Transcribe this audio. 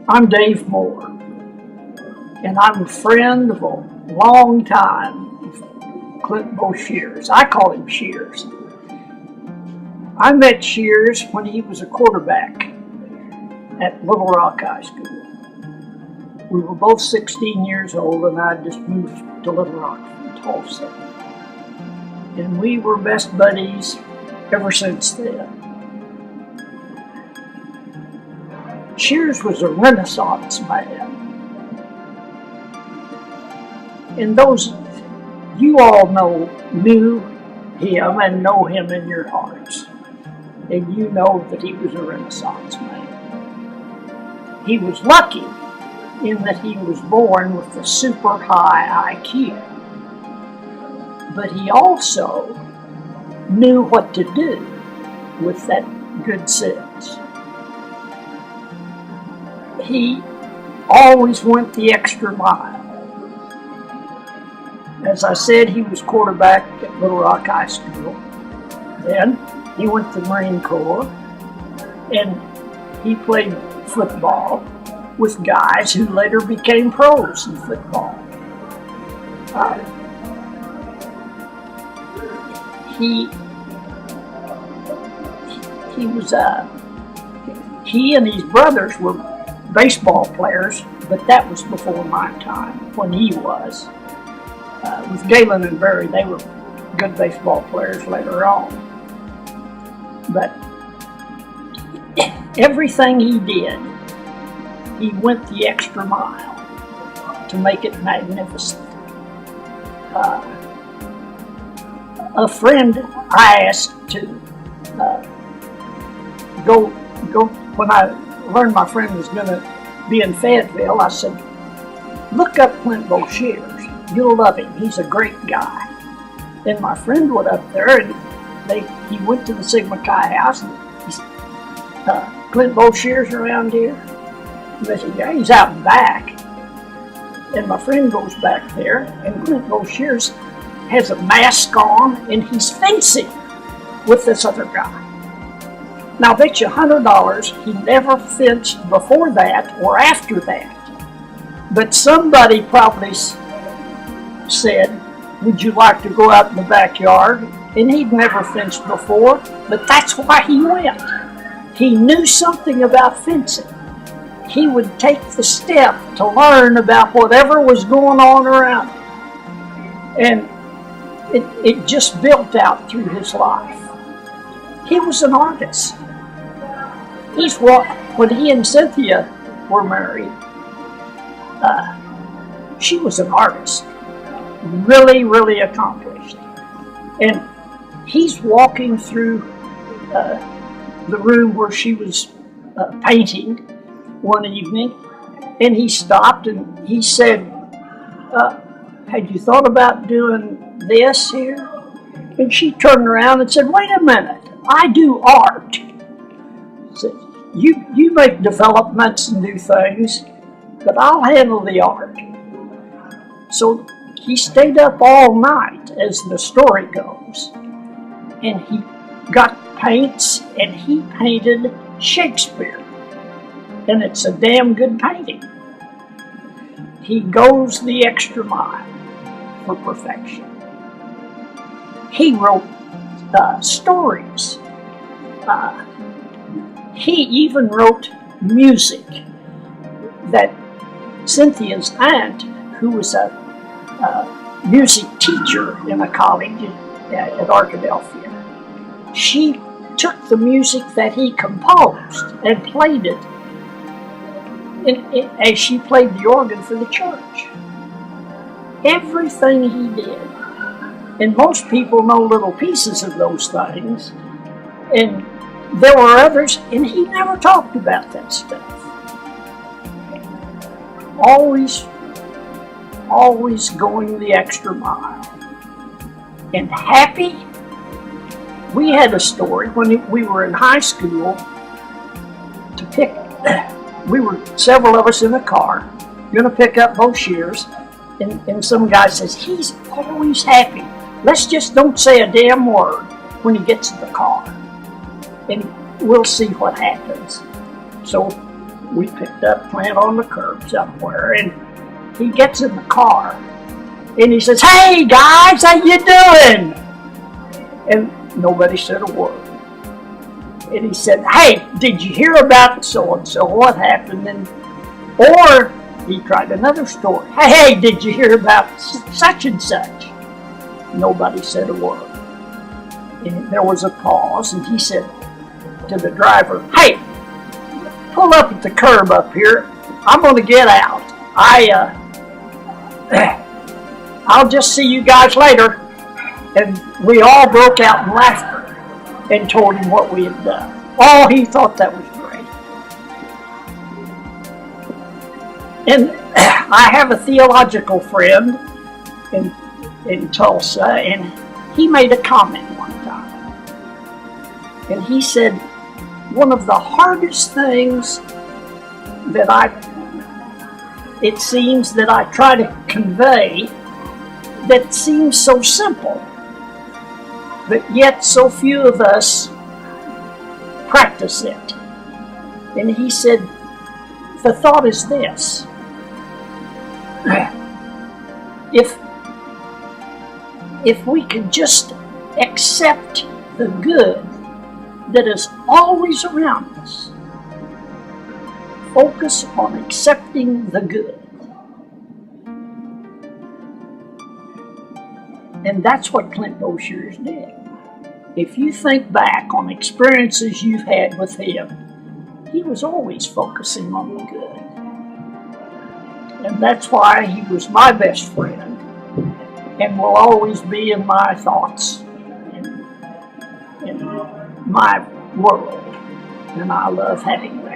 I'm Dave Moore, and I'm a friend of a long time of Clint Boshears. I call him Shears. I met Shears when he was a quarterback at Little Rock High School. We were both 16 years old, and I just moved to Little Rock from Tulsa. And we were best buddies ever since then. Shears was a Renaissance man. And those, you all knew him and know him in your hearts. And you know that he was a Renaissance man. He was lucky in that he was born with a super high IQ. But he also knew what to do with that good sense. He always went the extra mile. As I said, he was quarterback at Little Rock High School. Then he went to the Marine Corps, and he played football with guys who later became pros in football. He and his brothers were baseball players, but that was before my time, when he was. With Galen and Barry, they were good baseball players later on. But everything he did, he went the extra mile to make it magnificent. A friend I asked to go when I learned my friend was going to be in Fayetteville, I said, look up Clint Boshears. You'll love him. He's a great guy. And my friend went up there, and he went to the Sigma Chi house, and he said, Clint Boshears around here? And they said, yeah, he's out and back. And my friend goes back there, and Clint Boshears has a mask on, and he's fencing with this other guy. Now, I bet you $100 he never fenced before that or after that. But somebody probably said, would you like to go out in the backyard? And he'd never fenced before, but that's why he went. He knew something about fencing. He would take the step to learn about whatever was going on around him. And it just built out through his life. He was an artist. When he and Cynthia were married, she was an artist, really, really accomplished. And he's walking through the room where she was painting one evening, and he stopped and he said, had you thought about doing this here? And she turned around and said, wait a minute, I do art. Said, you make developments and do things, but I'll handle the art. So he stayed up all night, as the story goes, and he got paints, and he painted Shakespeare. And it's a damn good painting. He goes the extra mile for perfection. He wrote stories. He even wrote music that Cynthia's aunt, who was a music teacher in a college at Arkadelphia, she took the music that he composed and played it as she played the organ for the church. Everything he did. And most people know little pieces of those things. And there were others, and he never talked about that stuff. Always going the extra mile. And happy. We had a story when we were in high school to pick. We were several of us in the car, going to pick up Boshears, and some guy says, he's always happy. Let's just don't say a damn word when he gets in the car, and we'll see what happens. So we picked up Clint on the curb somewhere, and he gets in the car, and he says, "Hey guys, how you doing?" And nobody said a word. And he said, "Hey, did you hear about so-and-so, what happened?" Or he tried another story. "Hey, did you hear about such and such?" Nobody said a word. And there was a pause, and he said to the driver, "Hey, pull up at the curb up here. I'm going to get out. I'll just see you guys later." And we all broke out in laughter and told him what we had done. Oh, he thought that was great. And I have a theological friend in Tulsa, and he made a comment one time. And he said, one of the hardest things that it seems that I try to convey that seems so simple, but yet so few of us practice it. And he said, the thought is this: if we could just accept the good that is always around us, focus on accepting the good. And that's what Clint Boshears did. If you think back on experiences you've had with him, he was always focusing on the good. And that's why he was my best friend and will always be in my thoughts and in my world. And I love having that.